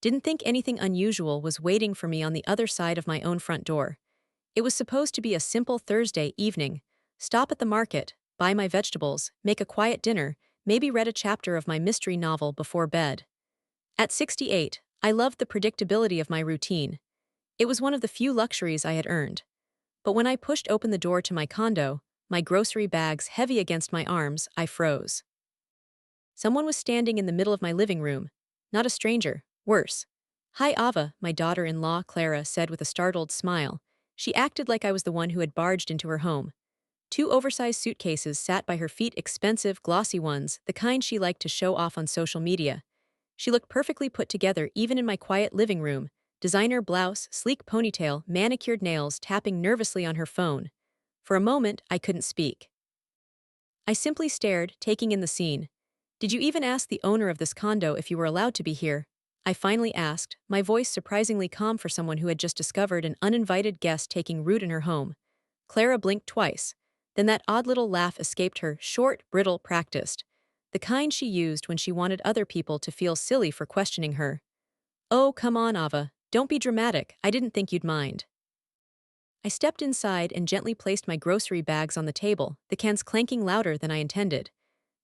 Didn't think anything unusual was waiting for me on the other side of my own front door. It was supposed to be a simple Thursday evening. Stop at the market, buy my vegetables, make a quiet dinner, maybe read a chapter of my mystery novel before bed. At 68, I loved the predictability of my routine. It was one of the few luxuries I had earned. But when I pushed open the door to my condo, my grocery bags heavy against my arms, I froze. Someone was standing in the middle of my living room. Not a stranger, worse. "Hi, Ava," my daughter-in-law Clara said with a startled smile. She acted like I was the one who had barged into her home. Two oversized suitcases sat by her feet, expensive, glossy ones, the kind she liked to show off on social media. She looked perfectly put together even in my quiet living room, designer blouse, sleek ponytail, manicured nails, tapping nervously on her phone. For a moment, I couldn't speak. I simply stared, taking in the scene. "Did you even ask the owner of this condo if you were allowed to be here?" I finally asked, my voice surprisingly calm for someone who had just discovered an uninvited guest taking root in her home. Clara blinked twice. Then that odd little laugh escaped her, short, brittle, practiced. The kind she used when she wanted other people to feel silly for questioning her. "Oh, come on, Ava. Don't be dramatic. I didn't think you'd mind." I stepped inside and gently placed my grocery bags on the table, the cans clanking louder than I intended.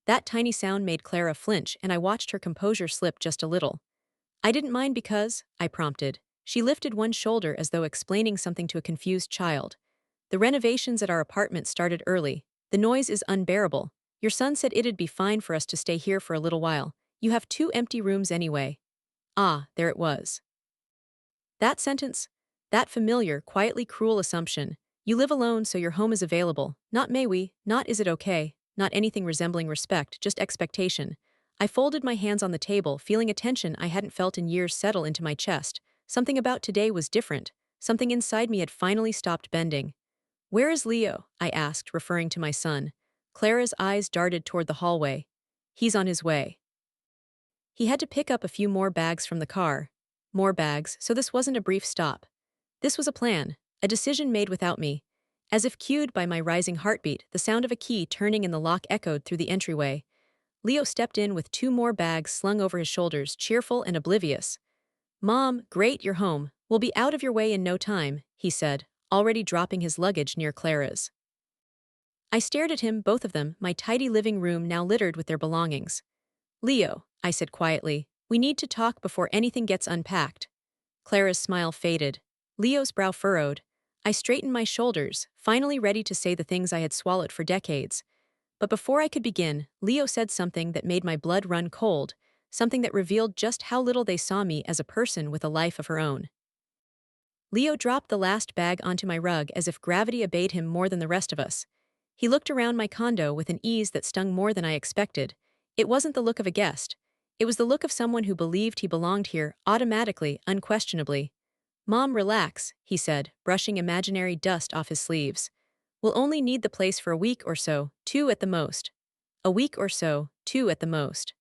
That tiny sound made Clara flinch, and I watched her composure slip just a little. "I didn't mind because," I prompted. She lifted one shoulder as though explaining something to a confused child. "The renovations at our apartment started early. The noise is unbearable. Your son said it'd be fine for us to stay here for a little while. You have two empty rooms anyway." Ah, there it was. That sentence, that familiar, quietly cruel assumption. You live alone, so your home is available. Not may we, not is it okay, not anything resembling respect, just expectation. I folded my hands on the table, feeling a tension I hadn't felt in years settle into my chest. Something about today was different. Something inside me had finally stopped bending. "Where is Leo?" I asked, referring to my son. Clara's eyes darted toward the hallway. "He's on his way." He had to pick up a few more bags from the car. More bags, so this wasn't a brief stop. This was a plan, a decision made without me. As if cued by my rising heartbeat, the sound of a key turning in the lock echoed through the entryway. Leo stepped in with two more bags slung over his shoulders, cheerful and oblivious. "Mom, great, you're home. We'll be out of your way in no time," he said, already dropping his luggage near Clara's. I stared at him, both of them, my tidy living room now littered with their belongings. "Leo," I said quietly, "we need to talk before anything gets unpacked." Clara's smile faded. Leo's brow furrowed. I straightened my shoulders, finally ready to say the things I had swallowed for decades. But before I could begin, Leo said something that made my blood run cold, something that revealed just how little they saw me as a person with a life of her own. Leo dropped the last bag onto my rug as if gravity obeyed him more than the rest of us. He looked around my condo with an ease that stung more than I expected. It wasn't the look of a guest. It was the look of someone who believed he belonged here, automatically, unquestionably. "Mom, relax," he said, brushing imaginary dust off his sleeves. "We'll only need the place for a week or so, 2 at the most. A week or so, 2 at the most."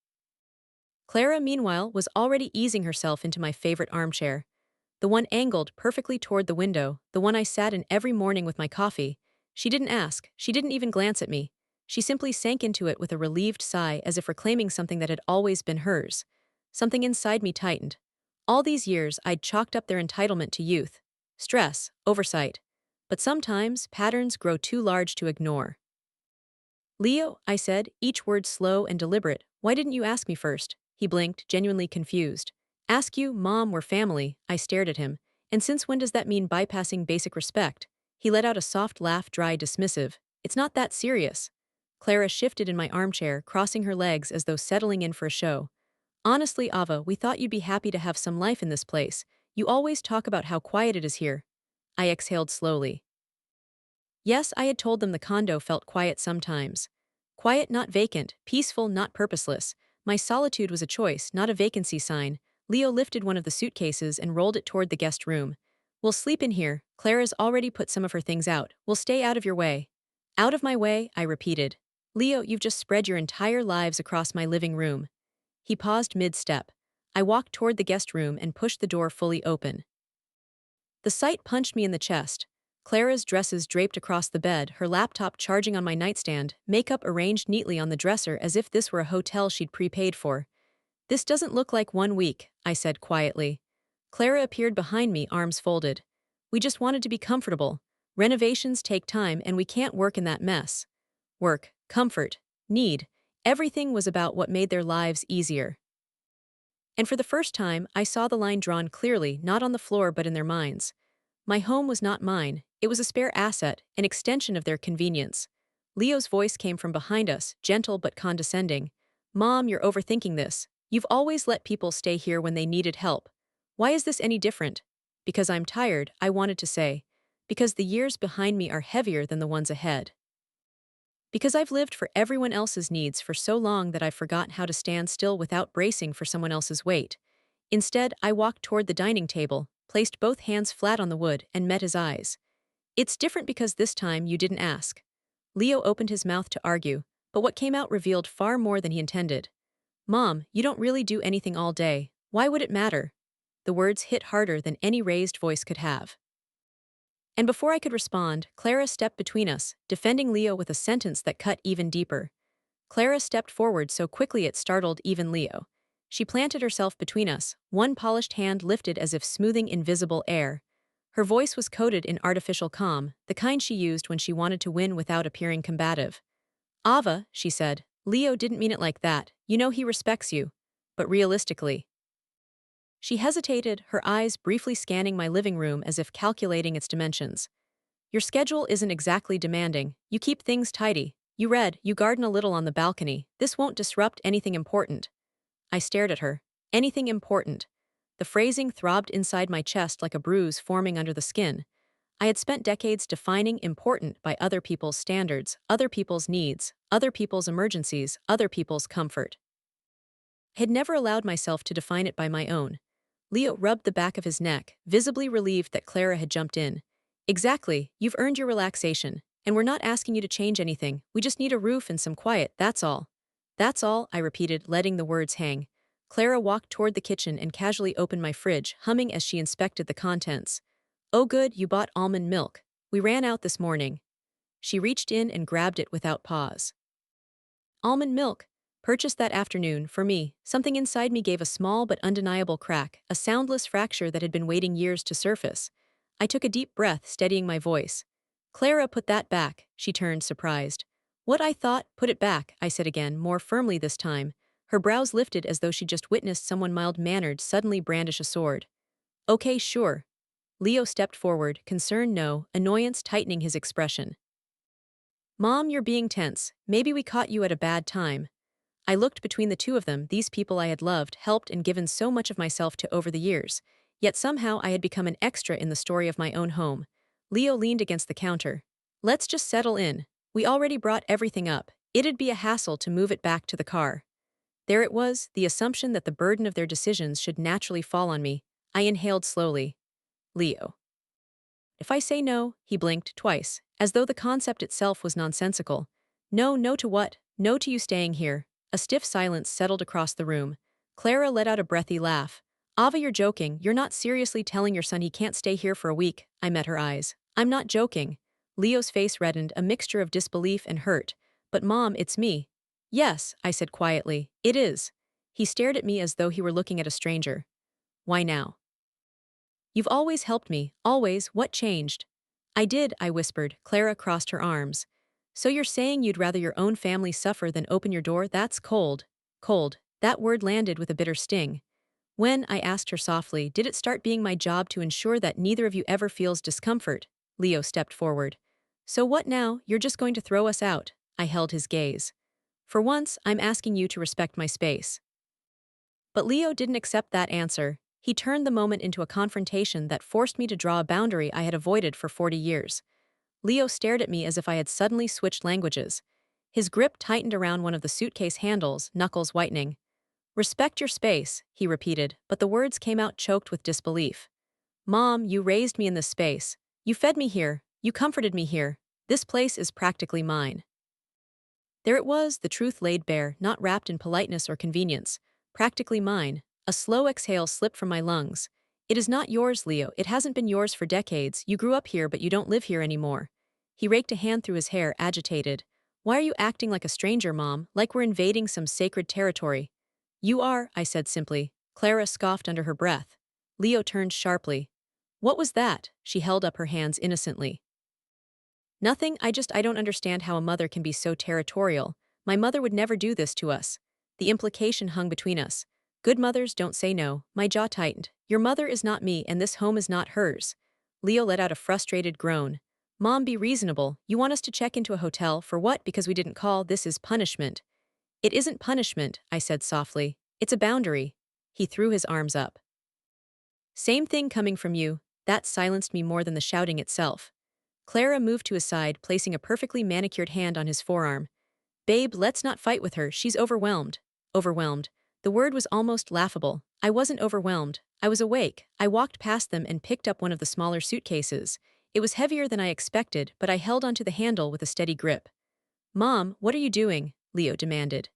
Clara, meanwhile, was already easing herself into my favorite armchair. The one angled perfectly toward the window, the one I sat in every morning with my coffee. She didn't ask, she didn't even glance at me. She simply sank into it with a relieved sigh as if reclaiming something that had always been hers. Something inside me tightened. All these years I'd chalked up their entitlement to youth. Stress, oversight. But sometimes patterns grow too large to ignore. "Leo," I said, each word slow and deliberate, "why didn't you ask me first?" He blinked, genuinely confused. "Ask you, Mom, we're family." I stared at him. "And since when does that mean bypassing basic respect?" He let out a soft laugh, dry, dismissive. "It's not that serious." Clara shifted in my armchair, crossing her legs as though settling in for a show. "Honestly, Ava, we thought you'd be happy to have some life in this place. You always talk about how quiet it is here." I exhaled slowly. Yes, I had told them the condo felt quiet sometimes. Quiet, not vacant, peaceful, not purposeless. My solitude was a choice, not a vacancy sign. Leo lifted one of the suitcases and rolled it toward the guest room. "We'll sleep in here. Clara's already put some of her things out. We'll stay out of your way." "Out of my way," I repeated. "Leo, you've just spread your entire lives across my living room." He paused mid-step. I walked toward the guest room and pushed the door fully open. The sight punched me in the chest. Clara's dresses draped across the bed, her laptop charging on my nightstand, makeup arranged neatly on the dresser as if this were a hotel she'd prepaid for. This doesn't look like 1 week, I said quietly. Clara appeared behind me, arms folded. We just wanted to be comfortable. Renovations take time and we can't work in that mess. Work, comfort, need. Everything was about what made their lives easier. And for the first time, I saw the line drawn clearly, not on the floor but in their minds. My home was not mine, it was a spare asset, an extension of their convenience. Leo's voice came from behind us, gentle but condescending. Mom, you're overthinking this. You've always let people stay here when they needed help. Why is this any different? Because I'm tired, I wanted to say. Because the years behind me are heavier than the ones ahead. Because I've lived for everyone else's needs for so long that I've forgotten how to stand still without bracing for someone else's weight. Instead, I walked toward the dining table, placed both hands flat on the wood, and met his eyes. It's different because this time you didn't ask. Leo opened his mouth to argue, but what came out revealed far more than he intended. Mom, you don't really do anything all day. Why would it matter? The words hit harder than any raised voice could have. And before I could respond, Clara stepped between us, defending Leo with a sentence that cut even deeper. Clara stepped forward so quickly it startled even Leo. She planted herself between us, one polished hand lifted as if smoothing invisible air. Her voice was coated in artificial calm, the kind she used when she wanted to win without appearing combative. Ava, she said, Leo didn't mean it like that. You know he respects you. But realistically. She hesitated, her eyes briefly scanning my living room as if calculating its dimensions. Your schedule isn't exactly demanding. You keep things tidy. You read, you garden a little on the balcony. This won't disrupt anything important. I stared at her. Anything important. The phrasing throbbed inside my chest like a bruise forming under the skin. I had spent decades defining important by other people's standards, other people's needs, other people's emergencies, other people's comfort. I had never allowed myself to define it by my own. Leo rubbed the back of his neck, visibly relieved that Clara had jumped in. Exactly, you've earned your relaxation, and we're not asking you to change anything, we just need a roof and some quiet, that's all. That's all, I repeated, letting the words hang. Clara walked toward the kitchen and casually opened my fridge, humming as she inspected the contents. Oh good, you bought almond milk. We ran out this morning. She reached in and grabbed it without pause. Almond milk. Purchased that afternoon, for me. Something inside me gave a small but undeniable crack, a soundless fracture that had been waiting years to surface. I took a deep breath, steadying my voice. Clara, put that back, she turned, surprised. What I thought, put it back, I said again, more firmly this time. Her brows lifted as though she just witnessed someone mild-mannered suddenly brandish a sword. Okay, sure. Leo stepped forward, concern no, annoyance tightening his expression. Mom, you're being tense. Maybe we caught you at a bad time. I looked between the two of them, these people I had loved, helped, and given so much of myself to over the years. Yet somehow I had become an extra in the story of my own home. Leo leaned against the counter. Let's just settle in. We already brought everything up. It'd be a hassle to move it back to the car. There it was, the assumption that the burden of their decisions should naturally fall on me. I inhaled slowly. Leo. If I say no, he blinked twice, as though the concept itself was nonsensical. No, no to what? No to you staying here. A stiff silence settled across the room. Clara let out a breathy laugh. Ava, you're joking. You're not seriously telling your son he can't stay here for a week. I met her eyes. I'm not joking. Leo's face reddened, a mixture of disbelief and hurt. But Mom, it's me. Yes, I said quietly. It is. He stared at me as though he were looking at a stranger. Why now? You've always helped me. Always. What changed? I did, I whispered. Clara crossed her arms. So you're saying you'd rather your own family suffer than open your door? That's cold. Cold. That word landed with a bitter sting. When, I asked her softly, did it start being my job to ensure that neither of you ever feels discomfort? Leo stepped forward. So what now? You're just going to throw us out? I held his gaze. For once, I'm asking you to respect my space. But Leo didn't accept that answer. He turned the moment into a confrontation that forced me to draw a boundary I had avoided for 40 years. Leo stared at me as if I had suddenly switched languages. His grip tightened around one of the suitcase handles, knuckles whitening. Respect your space, he repeated, but the words came out choked with disbelief. Mom, you raised me in this space. You fed me here. You comforted me here. This place is practically mine. There it was, the truth laid bare, not wrapped in politeness or convenience. Practically mine. A slow exhale slipped from my lungs. It is not yours, Leo. It hasn't been yours for decades. You grew up here, but you don't live here anymore. He raked a hand through his hair, agitated. Why are you acting like a stranger, Mom? Like we're invading some sacred territory? You are, I said simply. Clara scoffed under her breath. Leo turned sharply. What was that? She held up her hands innocently. Nothing, I don't understand how a mother can be so territorial. My mother would never do this to us. The implication hung between us. Good mothers don't say no. My jaw tightened. Your mother is not me and this home is not hers. Leo let out a frustrated groan. Mom, be reasonable. You want us to check into a hotel for what? Because we didn't call. This is punishment. It isn't punishment, I said softly. It's a boundary. He threw his arms up. Same thing coming from you. That silenced me more than the shouting itself. Clara moved to his side, placing a perfectly manicured hand on his forearm. Babe, let's not fight with her, she's overwhelmed. Overwhelmed. The word was almost laughable. I wasn't overwhelmed. I was awake. I walked past them and picked up one of the smaller suitcases. It was heavier than I expected, but I held onto the handle with a steady grip. Mom, what are you doing? Leo demanded.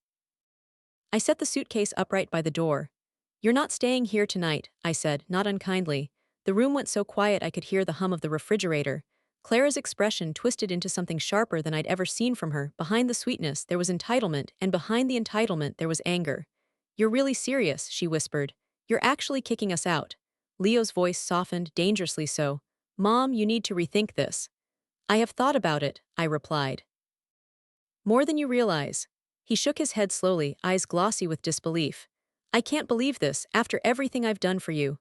I set the suitcase upright by the door. You're not staying here tonight, I said, not unkindly. The room went so quiet I could hear the hum of the refrigerator. Clara's expression twisted into something sharper than I'd ever seen from her. Behind the sweetness, there was entitlement, and behind the entitlement, there was anger. You're really serious, she whispered. You're actually kicking us out. Leo's voice softened, dangerously so. Mom, you need to rethink this. I have thought about it, I replied. More than you realize. He shook his head slowly, eyes glossy with disbelief. I can't believe this, after everything I've done for you.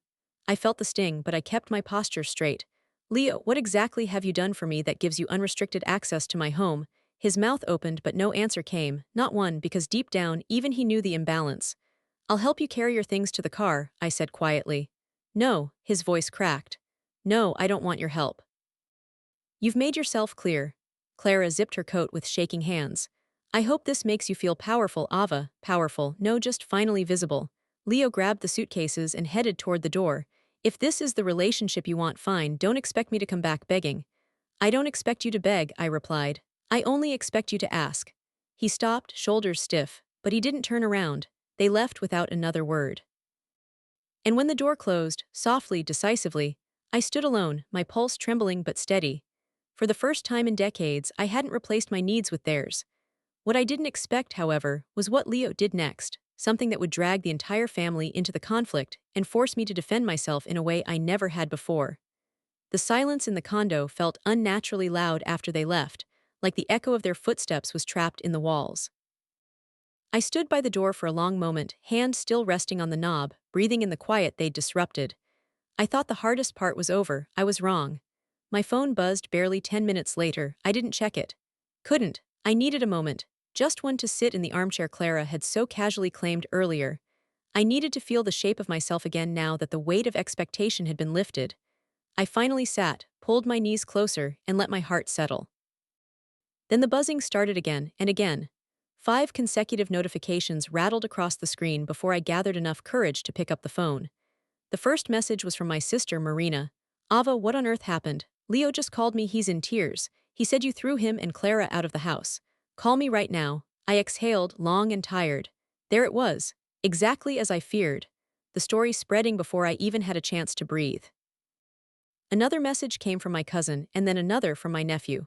I felt the sting, but I kept my posture straight. Leo, what exactly have you done for me that gives you unrestricted access to my home? His mouth opened, but no answer came, not one, because deep down, even he knew the imbalance. I'll help you carry your things to the car, I said quietly. No, his voice cracked. No, I don't want your help. You've made yourself clear. Clara zipped her coat with shaking hands. I hope this makes you feel powerful, Ava. Powerful, no, just finally visible. Leo grabbed the suitcases and headed toward the door. If this is the relationship you want, fine, don't expect me to come back begging. I don't expect you to beg, I replied. I only expect you to ask. He stopped, shoulders stiff, but he didn't turn around. They left without another word. And when the door closed, softly, decisively, I stood alone, my pulse trembling but steady. For the first time in decades, I hadn't replaced my needs with theirs. What I didn't expect, however, was what Leo did next, something that would drag the entire family into the conflict and force me to defend myself in a way I never had before. The silence in the condo felt unnaturally loud after they left, like the echo of their footsteps was trapped in the walls. I stood by the door for a long moment, hand still resting on the knob, breathing in the quiet they'd disrupted. I thought the hardest part was over. I was wrong. My phone buzzed barely 10 minutes later. I didn't check it. Couldn't. I needed a moment. Just one to sit in the armchair Clara had so casually claimed earlier. I needed to feel the shape of myself again now that the weight of expectation had been lifted. I finally sat, pulled my knees closer, and let my heart settle. Then the buzzing started again and again. 5 consecutive notifications rattled across the screen before I gathered enough courage to pick up the phone. The first message was from my sister, Marina. Ava, what on earth happened? Leo just called me, he's in tears. He said you threw him and Clara out of the house. Call me right now. I exhaled, long and tired. There it was, exactly as I feared. The story spreading before I even had a chance to breathe. Another message came from my cousin, and then another from my nephew.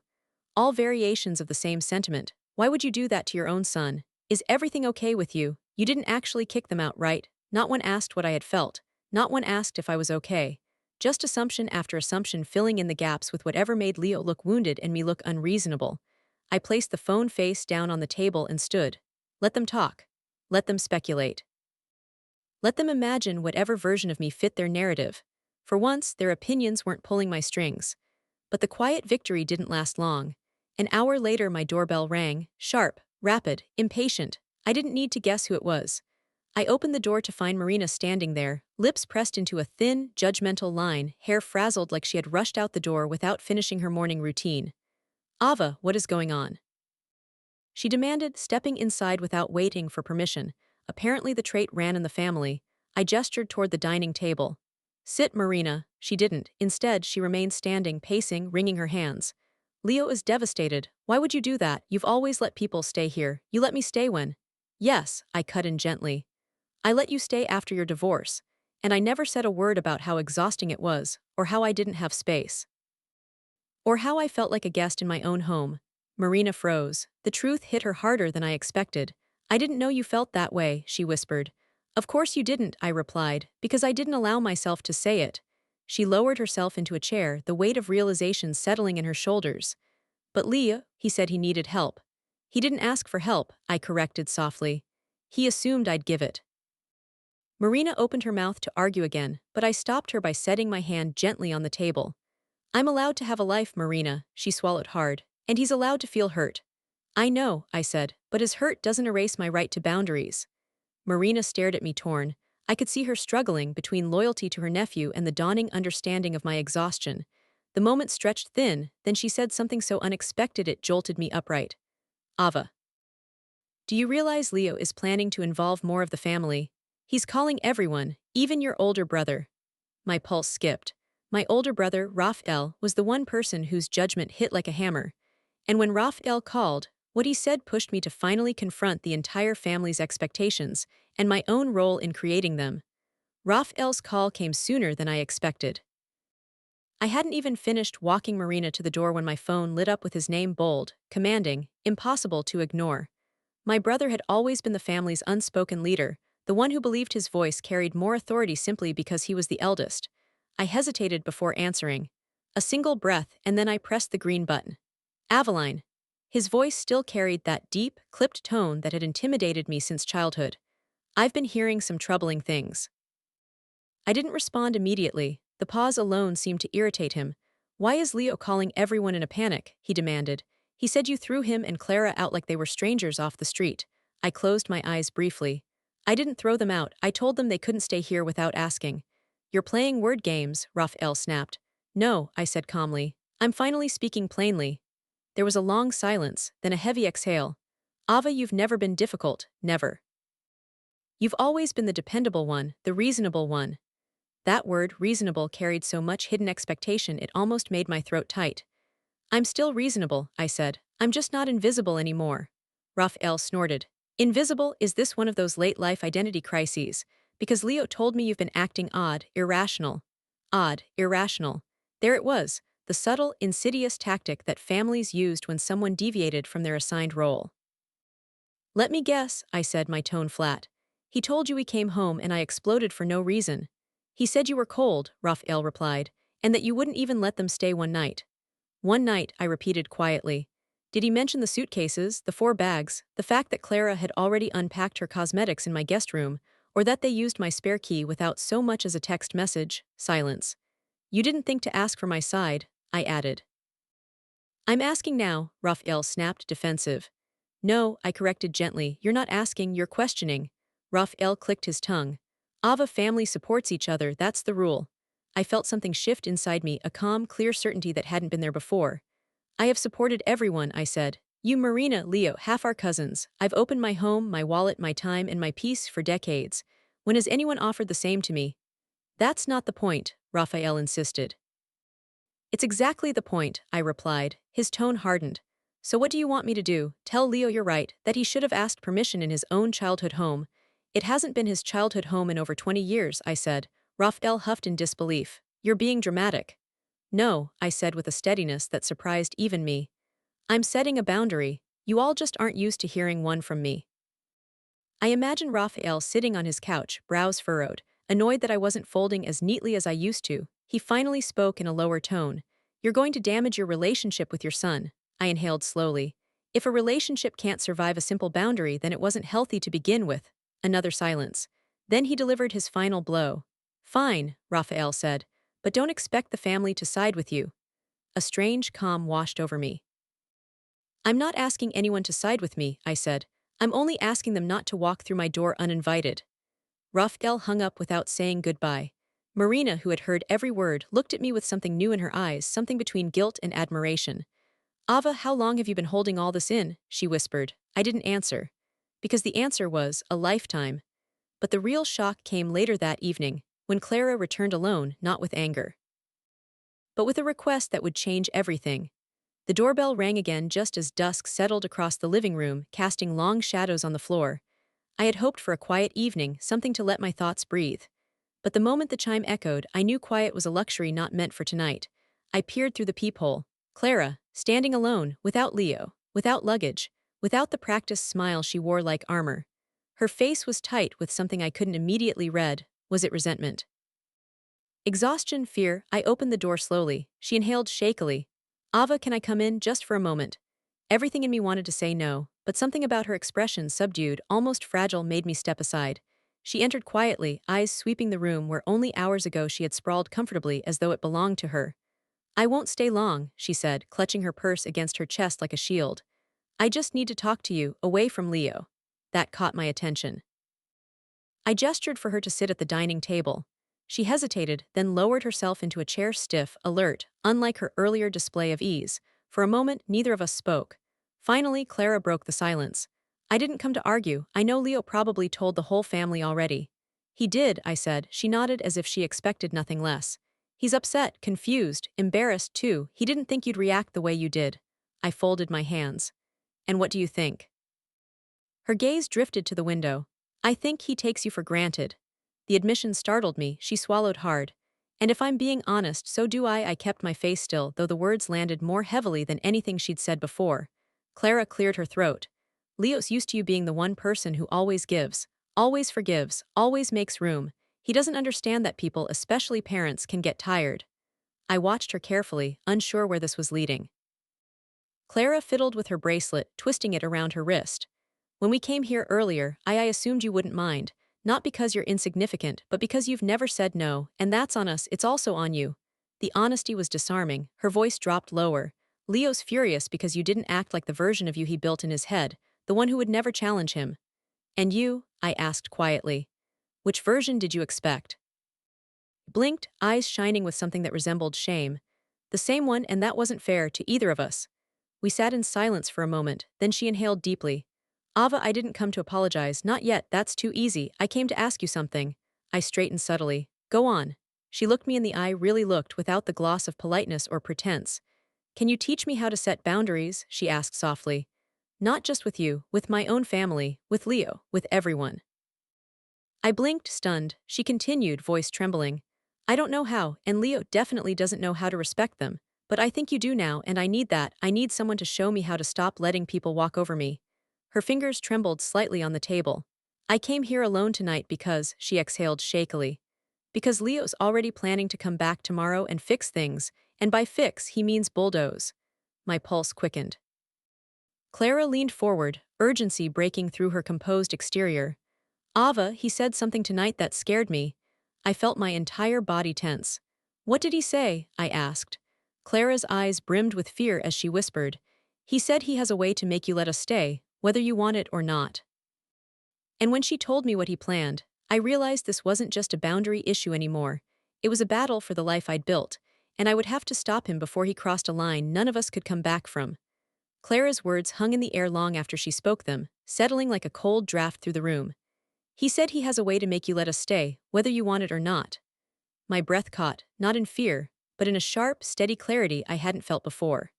All variations of the same sentiment. Why would you do that to your own son? Is everything okay with you? You didn't actually kick them out, right? Not one asked what I had felt. Not one asked if I was okay. Just assumption after assumption filling in the gaps with whatever made Leo look wounded and me look unreasonable. I placed the phone face down on the table and stood. Let them talk. Let them speculate. Let them imagine whatever version of me fit their narrative. For once, their opinions weren't pulling my strings. But the quiet victory didn't last long. An hour later my doorbell rang, sharp, rapid, impatient. I didn't need to guess who it was. I opened the door to find Marina standing there, lips pressed into a thin, judgmental line, hair frazzled like she had rushed out the door without finishing her morning routine. Ava, what is going on? She demanded, stepping inside without waiting for permission. Apparently the trait ran in the family. I gestured toward the dining table. Sit, Marina. She didn't. Instead, she remained standing, pacing, wringing her hands. Leo is devastated. Why would you do that? You've always let people stay here. You let me stay when? Yes, I cut in gently. I let you stay after your divorce. And I never said a word about how exhausting it was, or how I didn't have space. Or how I felt like a guest in my own home. Marina froze. The truth hit her harder than I expected. I didn't know you felt that way, she whispered. Of course you didn't, I replied, because I didn't allow myself to say it. She lowered herself into a chair, the weight of realization settling in her shoulders. But Leo, he said he needed help. He didn't ask for help, I corrected softly. He assumed I'd give it. Marina opened her mouth to argue again, but I stopped her by setting my hand gently on the table. I'm allowed to have a life, Marina, she swallowed hard, and he's allowed to feel hurt. I know, I said, but his hurt doesn't erase my right to boundaries. Marina stared at me torn. I could see her struggling between loyalty to her nephew and the dawning understanding of my exhaustion. The moment stretched thin, then she said something so unexpected it jolted me upright. Ava. Do you realize Leo is planning to involve more of the family? He's calling everyone, even your older brother. My pulse skipped. My older brother, Raphael, was the one person whose judgment hit like a hammer. And when Raphael called, what he said pushed me to finally confront the entire family's expectations and my own role in creating them. Raphael's call came sooner than I expected. I hadn't even finished walking Marina to the door when my phone lit up with his name bold, commanding, impossible to ignore. My brother had always been the family's unspoken leader, the one who believed his voice carried more authority simply because he was the eldest. I hesitated before answering. A single breath, and then I pressed the green button. Aveline. His voice still carried that deep, clipped tone that had intimidated me since childhood. I've been hearing some troubling things. I didn't respond immediately. The pause alone seemed to irritate him. Why is Leo calling everyone in a panic? He demanded. He said you threw him and Clara out like they were strangers off the street. I closed my eyes briefly. I didn't throw them out, I told them they couldn't stay here without asking. You're playing word games, Raphael snapped. No, I said calmly. I'm finally speaking plainly. There was a long silence, then a heavy exhale. Ava, you've never been difficult, never. You've always been the dependable one, the reasonable one. That word, reasonable, carried so much hidden expectation it almost made my throat tight. I'm still reasonable, I said. I'm just not invisible anymore. Raphael snorted. Invisible? Is this one of those late-life identity crises? Because Leo told me you've been acting odd, irrational. Odd, irrational. There it was, the subtle, insidious tactic that families used when someone deviated from their assigned role. Let me guess, I said, my tone flat. He told you he came home and I exploded for no reason. He said you were cold, Raphael replied, and that you wouldn't even let them stay one night. One night, I repeated quietly. Did he mention the suitcases, the 4 bags, the fact that Clara had already unpacked her cosmetics in my guest room, or that they used my spare key without so much as a text message? Silence. You didn't think to ask for my side, I added. I'm asking now, Raphael snapped, defensive. No, I corrected gently, you're not asking, you're questioning. Raphael clicked his tongue. Ava family supports each other, that's the rule. I felt something shift inside me, a calm, clear certainty that hadn't been there before. I have supported everyone, I said. You, Marina, Leo, half our cousins. I've opened my home, my wallet, my time, and my peace for decades. When has anyone offered the same to me? That's not the point, Raphael insisted. It's exactly the point, I replied. His tone hardened. So what do you want me to do? Tell Leo you're right, that he should have asked permission in his own childhood home. It hasn't been his childhood home in over 20 years, I said. Raphael huffed in disbelief. You're being dramatic. No, I said with a steadiness that surprised even me. I'm setting a boundary. You all just aren't used to hearing one from me. I imagine Raphael sitting on his couch, brows furrowed, annoyed that I wasn't folding as neatly as I used to. He finally spoke in a lower tone. You're going to damage your relationship with your son. I inhaled slowly. If a relationship can't survive a simple boundary, then it wasn't healthy to begin with. Another silence. Then he delivered his final blow. Fine, Raphael said, but don't expect the family to side with you. A strange calm washed over me. I'm not asking anyone to side with me, I said. I'm only asking them not to walk through my door uninvited. Raphael hung up without saying goodbye. Marina, who had heard every word, looked at me with something new in her eyes, something between guilt and admiration. Ava, how long have you been holding all this in? She whispered. I didn't answer. Because the answer was, a lifetime. But the real shock came later that evening, when Clara returned alone, not with anger, but with a request that would change everything. The doorbell rang again just as dusk settled across the living room, casting long shadows on the floor. I had hoped for a quiet evening, something to let my thoughts breathe. But the moment the chime echoed, I knew quiet was a luxury not meant for tonight. I peered through the peephole. Clara, standing alone, without Leo, without luggage, without the practiced smile she wore like armor. Her face was tight with something I couldn't immediately read. Was it resentment? Exhaustion, fear? I opened the door slowly. She inhaled shakily. Ava, can I come in just for a moment? Everything in me wanted to say no, but something about her expression, subdued, almost fragile, made me step aside. She entered quietly, eyes sweeping the room where only hours ago she had sprawled comfortably as though it belonged to her. I won't stay long, she said, clutching her purse against her chest like a shield. I just need to talk to you, away from Leo. That caught my attention. I gestured for her to sit at the dining table. She hesitated, then lowered herself into a chair, stiff, alert, unlike her earlier display of ease. For a moment, neither of us spoke. Finally, Clara broke the silence. I didn't come to argue. I know Leo probably told the whole family already. He did, I said. She nodded as if she expected nothing less. He's upset, confused, embarrassed too. He didn't think you'd react the way you did. I folded my hands. And what do you think? Her gaze drifted to the window. I think he takes you for granted. The admission startled me. She swallowed hard. And if I'm being honest, so do I. I kept my face still, though the words landed more heavily than anything she'd said before. Clara cleared her throat. Leo's used to you being the one person who always gives, always forgives, always makes room. He doesn't understand that people, especially parents, can get tired. I watched her carefully, unsure where this was leading. Clara fiddled with her bracelet, twisting it around her wrist. When we came here earlier, I assumed you wouldn't mind. Not because you're insignificant, but because you've never said no, and that's on us, it's also on you. The honesty was disarming, her voice dropped lower. Leo's furious because you didn't act like the version of you he built in his head, the one who would never challenge him. And you? I asked quietly. Which version did you expect? Blinked, eyes shining with something that resembled shame. The same one, and that wasn't fair to either of us. We sat in silence for a moment, then she inhaled deeply. Ava, I didn't come to apologize, not yet, that's too easy. I came to ask you something. I straightened subtly. Go on. She looked me in the eye, really looked, without the gloss of politeness or pretense. Can you teach me how to set boundaries? She asked softly. Not just with you, with my own family, with Leo, with everyone. I blinked, stunned. She continued, voice trembling. I don't know how, and Leo definitely doesn't know how to respect them. But I think you do now, and I need that. I need someone to show me how to stop letting people walk over me. Her fingers trembled slightly on the table. I came here alone tonight because, she exhaled shakily. Because Leo's already planning to come back tomorrow and fix things, and by fix he means bulldoze. My pulse quickened. Clara leaned forward, urgency breaking through her composed exterior. Ava, he said something tonight that scared me. I felt my entire body tense. What did he say? I asked. Clara's eyes brimmed with fear as she whispered. He said he has a way to make you let us stay, whether you want it or not. And when she told me what he planned, I realized this wasn't just a boundary issue anymore. It was a battle for the life I'd built, and I would have to stop him before he crossed a line none of us could come back from. Clara's words hung in the air long after she spoke them, settling like a cold draft through the room. He said he has a way to make you let us stay, whether you want it or not. My breath caught, not in fear, but in a sharp, steady clarity I hadn't felt before.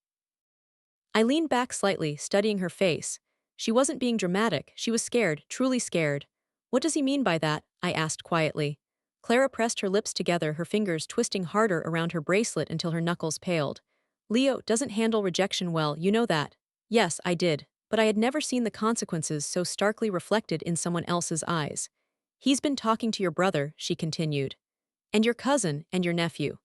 I leaned back slightly, studying her face. She wasn't being dramatic, she was scared, truly scared. What does he mean by that? I asked quietly. Clara pressed her lips together, her fingers twisting harder around her bracelet until her knuckles paled. Leo doesn't handle rejection well, you know that. Yes, I did, but I had never seen the consequences so starkly reflected in someone else's eyes. He's been talking to your brother, she continued. And your cousin, and your nephew.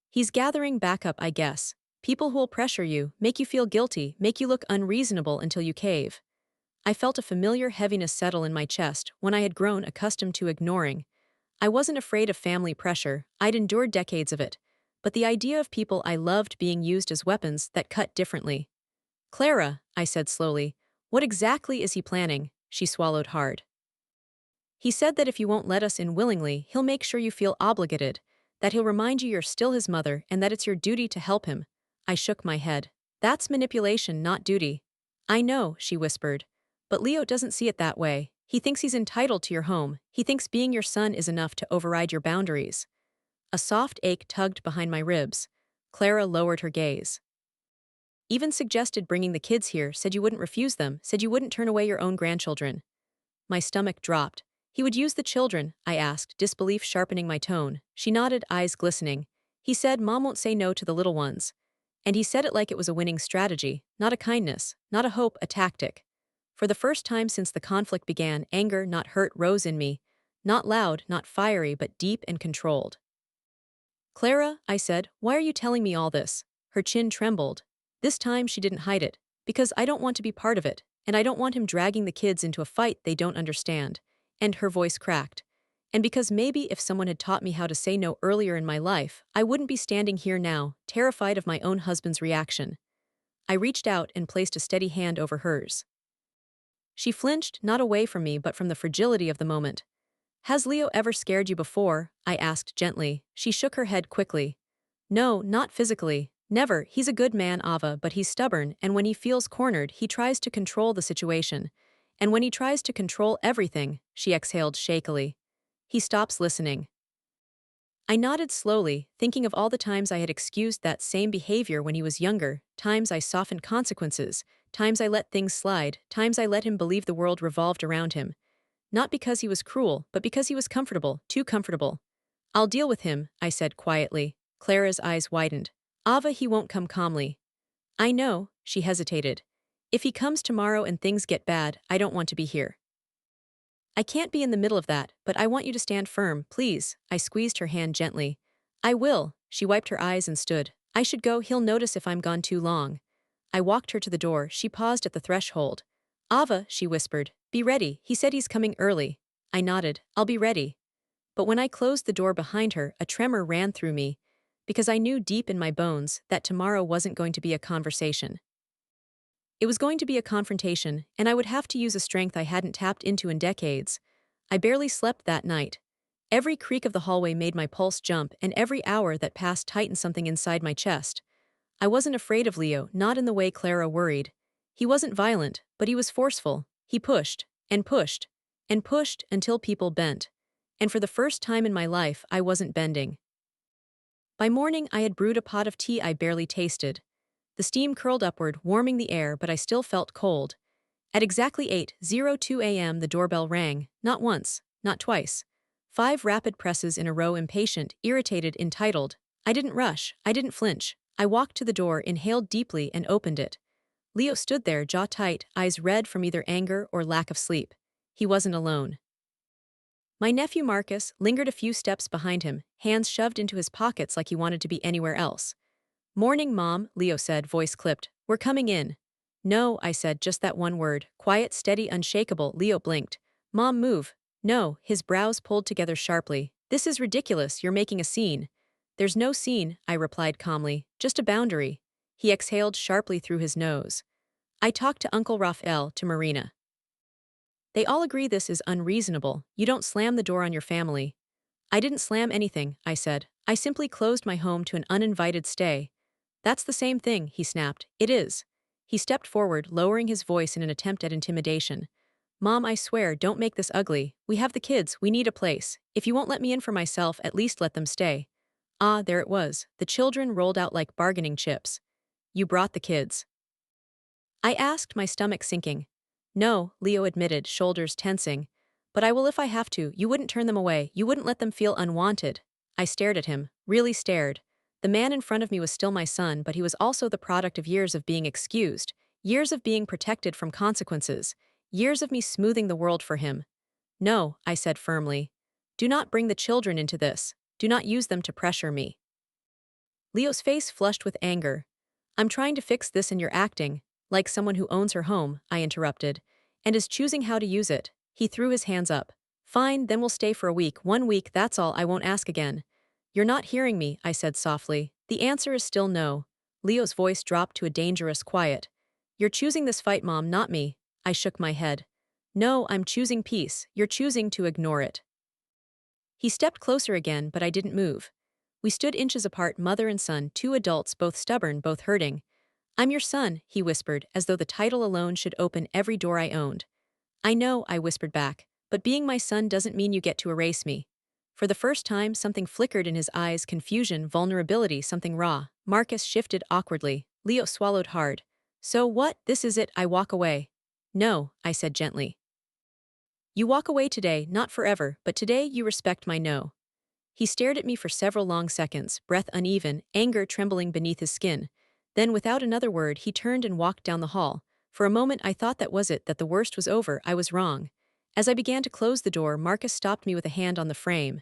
He's gathering backup, I guess. People who'll pressure you, make you feel guilty, make you look unreasonable until you cave. I felt a familiar heaviness settle in my chest, one I had grown accustomed to ignoring. I wasn't afraid of family pressure, I'd endured decades of it. But the idea of people I loved being used as weapons that cut differently. Clara, I said slowly, what exactly is he planning? She swallowed hard. He said that if you won't let us in willingly, he'll make sure you feel obligated, that he'll remind you you're still his mother and that it's your duty to help him. I shook my head. That's manipulation, not duty. I know, she whispered. But Leo doesn't see it that way. He thinks he's entitled to your home. He thinks being your son is enough to override your boundaries. A soft ache tugged behind my ribs. Clara lowered her gaze. Even suggested bringing the kids here, said you wouldn't refuse them, said you wouldn't turn away your own grandchildren. My stomach dropped. He would use the children, I asked, disbelief sharpening my tone. She nodded, eyes glistening. He said Mom won't say no to the little ones. And he said it like it was a winning strategy, not a kindness, not a hope, a tactic. For the first time since the conflict began, anger, not hurt, rose in me. Not loud, not fiery, but deep and controlled. Clara, I said, why are you telling me all this? Her chin trembled. This time she didn't hide it. Because I don't want to be part of it, and I don't want him dragging the kids into a fight they don't understand. And her voice cracked. And because maybe if someone had taught me how to say no earlier in my life, I wouldn't be standing here now, terrified of my own husband's reaction. I reached out and placed a steady hand over hers. She flinched, not away from me but from the fragility of the moment. Has Leo ever scared you before? I asked gently. She shook her head quickly. No, not physically. Never. He's a good man, Ava, but he's stubborn, and when he feels cornered, he tries to control the situation. And when he tries to control everything, she exhaled shakily, he stops listening. I nodded slowly, thinking of all the times I had excused that same behavior when he was younger, times I softened consequences, times I let things slide, times I let him believe the world revolved around him. Not because he was cruel, but because he was comfortable, too comfortable. I'll deal with him, I said quietly. Clara's eyes widened. Ava, he won't come calmly. I know, she hesitated. If he comes tomorrow and things get bad, I don't want to be here. I can't be in the middle of that, but I want you to stand firm, please. I squeezed her hand gently. I will. She wiped her eyes and stood. I should go, he'll notice if I'm gone too long. I walked her to the door, she paused at the threshold. Ava, she whispered, be ready, he said he's coming early. I nodded, I'll be ready. But when I closed the door behind her, a tremor ran through me, because I knew deep in my bones that tomorrow wasn't going to be a conversation. It was going to be a confrontation, and I would have to use a strength I hadn't tapped into in decades. I barely slept that night. Every creak of the hallway made my pulse jump, and every hour that passed tightened something inside my chest. I wasn't afraid of Leo, not in the way Clara worried. He wasn't violent, but he was forceful. He pushed, and pushed, and pushed until people bent. And for the first time in my life, I wasn't bending. By morning, I had brewed a pot of tea I barely tasted. The steam curled upward, warming the air, but I still felt cold. At exactly 8:02 a.m. the doorbell rang, not once, not twice. 5 rapid presses in a row, impatient, irritated, entitled. I didn't rush, I didn't flinch. I walked to the door, inhaled deeply, and opened it. Leo stood there, jaw tight, eyes red from either anger or lack of sleep. He wasn't alone. My nephew Marcus lingered a few steps behind him, hands shoved into his pockets like he wanted to be anywhere else. Morning, Mom, Leo said, voice clipped. We're coming in. No, I said, just that one word. Quiet, steady, unshakable. Leo blinked. Mom, move. No, his brows pulled together sharply. This is ridiculous, you're making a scene. There's no scene, I replied calmly, just a boundary. He exhaled sharply through his nose. I talked to Uncle Raphael, to Marina. They all agree this is unreasonable. You don't slam the door on your family. I didn't slam anything, I said. I simply closed my home to an uninvited stay. That's the same thing, he snapped. It is. He stepped forward, lowering his voice in an attempt at intimidation. Mom, I swear, don't make this ugly. We have the kids, we need a place. If you won't let me in for myself, at least let them stay. Ah, there it was. The children rolled out like bargaining chips. You brought the kids. I asked, my stomach sinking. No, Leo admitted, shoulders tensing. But I will if I have to. You wouldn't turn them away. You wouldn't let them feel unwanted. I stared at him, really stared. The man in front of me was still my son, but he was also the product of years of being excused, years of being protected from consequences, years of me smoothing the world for him. No, I said firmly. Do not bring the children into this. Do not use them to pressure me. Leo's face flushed with anger. I'm trying to fix this and you're acting like someone who owns her home, I interrupted, and is choosing how to use it. He threw his hands up. Fine, then we'll stay for a week. 1 week, that's all, I won't ask again. You're not hearing me, I said softly. The answer is still no. Leo's voice dropped to a dangerous quiet. You're choosing this fight, Mom, not me. I shook my head. No, I'm choosing peace. You're choosing to ignore it. He stepped closer again, but I didn't move. We stood inches apart, mother and son, 2 adults, both stubborn, both hurting. I'm your son, he whispered, as though the title alone should open every door I owned. I know, I whispered back, but being my son doesn't mean you get to erase me. For the first time, something flickered in his eyes, confusion, vulnerability, something raw. Marcus shifted awkwardly. Leo swallowed hard. So what? This is it, I walk away. No, I said gently. You walk away today, not forever, but today you respect my no. He stared at me for several long seconds, breath uneven, anger trembling beneath his skin. Then, without another word, he turned and walked down the hall, For a moment I thought that was it, that the worst was over. I was wrong. As I began to close the door, Marcus stopped me with a hand on the frame.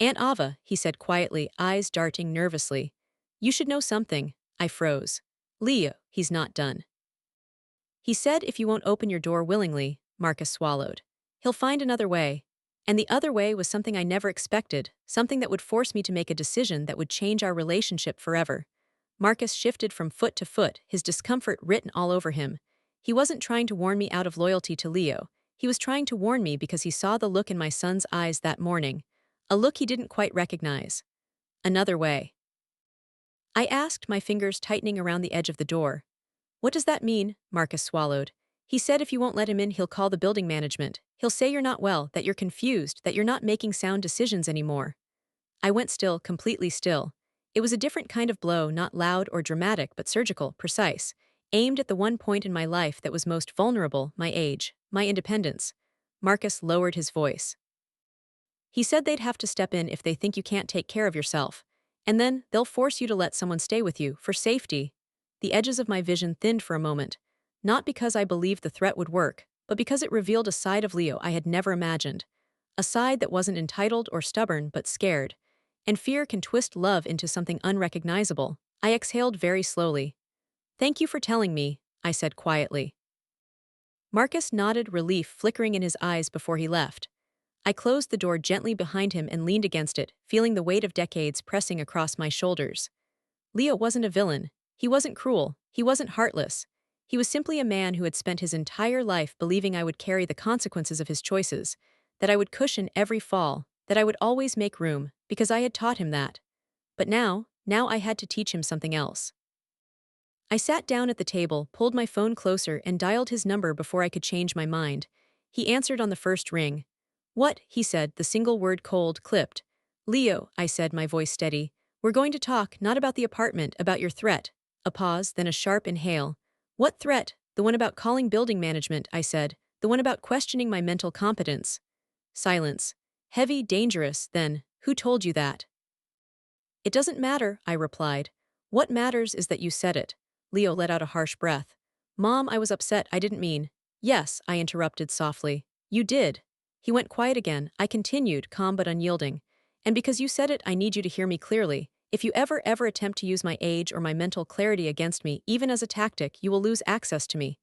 Aunt Ava, he said quietly, eyes darting nervously. You should know something. I froze. Leo, he's not done. He said if you won't open your door willingly, Marcus swallowed. He'll find another way. And the other way was something I never expected, something that would force me to make a decision that would change our relationship forever. Marcus shifted from foot to foot, his discomfort written all over him. He wasn't trying to warn me out of loyalty to Leo. He was trying to warn me because he saw the look in my son's eyes that morning. A look he didn't quite recognize. Another way. I asked, my fingers tightening around the edge of the door. What does that mean? Marcus swallowed. He said if you won't let him in, he'll call the building management. He'll say you're not well, that you're confused, that you're not making sound decisions anymore. I went still, completely still. It was a different kind of blow, not loud or dramatic, but surgical, precise, aimed at the one point in my life that was most vulnerable, my age, my independence. Marcus lowered his voice. He said they'd have to step in if they think you can't take care of yourself. And then they'll force you to let someone stay with you, for safety. The edges of my vision thinned for a moment, not because I believed the threat would work, but because it revealed a side of Leo I had never imagined. A side that wasn't entitled or stubborn, but scared. And fear can twist love into something unrecognizable. I exhaled very slowly. Thank you for telling me, I said quietly. Marcus nodded, relief flickering in his eyes before he left. I closed the door gently behind him and leaned against it, feeling the weight of decades pressing across my shoulders. Leo wasn't a villain. He wasn't cruel. He wasn't heartless. He was simply a man who had spent his entire life believing I would carry the consequences of his choices, that I would cushion every fall, that I would always make room, because I had taught him that. But now I had to teach him something else. I sat down at the table, pulled my phone closer, and dialed his number before I could change my mind. He answered on the first ring. What? He said, the single word cold, clipped. Leo, I said, my voice steady. We're going to talk, not about the apartment, about your threat. A pause, then a sharp inhale. What threat? The one about calling building management, I said. The one about questioning my mental competence. Silence. Heavy, dangerous, then. Who told you that? It doesn't matter, I replied. What matters is that you said it. Leo let out a harsh breath. Mom, I was upset, I didn't mean. Yes, I interrupted softly. You did. He went quiet again. I continued, calm but unyielding. And because you said it, I need you to hear me clearly. If you ever attempt to use my age or my mental clarity against me, even as a tactic, you will lose access to me.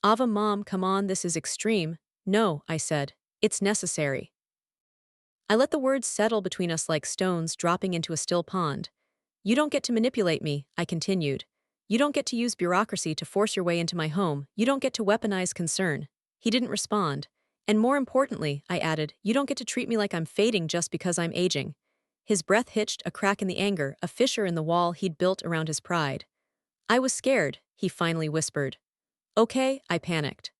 Ava, Mom, come on, this is extreme. No, I said. It's necessary. I let the words settle between us like stones dropping into a still pond. You don't get to manipulate me, I continued. You don't get to use bureaucracy to force your way into my home. You don't get to weaponize concern. He didn't respond. And more importantly, I added, you don't get to treat me like I'm fading just because I'm aging. His breath hitched, a crack in the anger, a fissure in the wall he'd built around his pride. I was scared, he finally whispered. Okay, I panicked.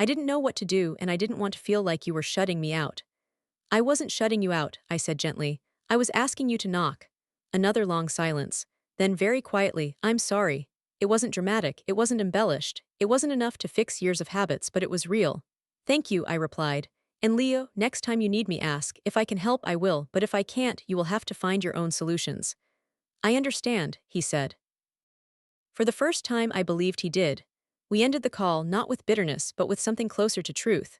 I didn't know what to do, and I didn't want to feel like you were shutting me out. I wasn't shutting you out, I said gently. I was asking you to knock. Another long silence. Then very quietly, I'm sorry. It wasn't dramatic, it wasn't embellished, it wasn't enough to fix years of habits, but it was real. Thank you, I replied. And Leo, next time you need me, ask. If I can help, I will, but if I can't, you will have to find your own solutions. I understand, he said. For the first time, I believed he did. We ended the call not with bitterness, but with something closer to truth.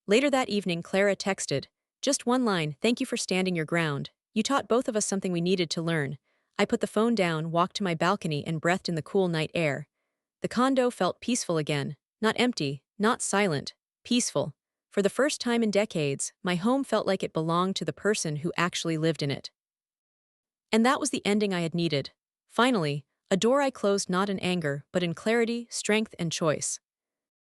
Later that evening, Clara texted. Just one line, thank you for standing your ground. You taught both of us something we needed to learn. I put the phone down, walked to my balcony, and breathed in the cool night air. The condo felt peaceful again. Not empty, not silent. Peaceful. For the first time in decades, my home felt like it belonged to the person who actually lived in it. And that was the ending I had needed. Finally, a door I closed not in anger, but in clarity, strength, and choice.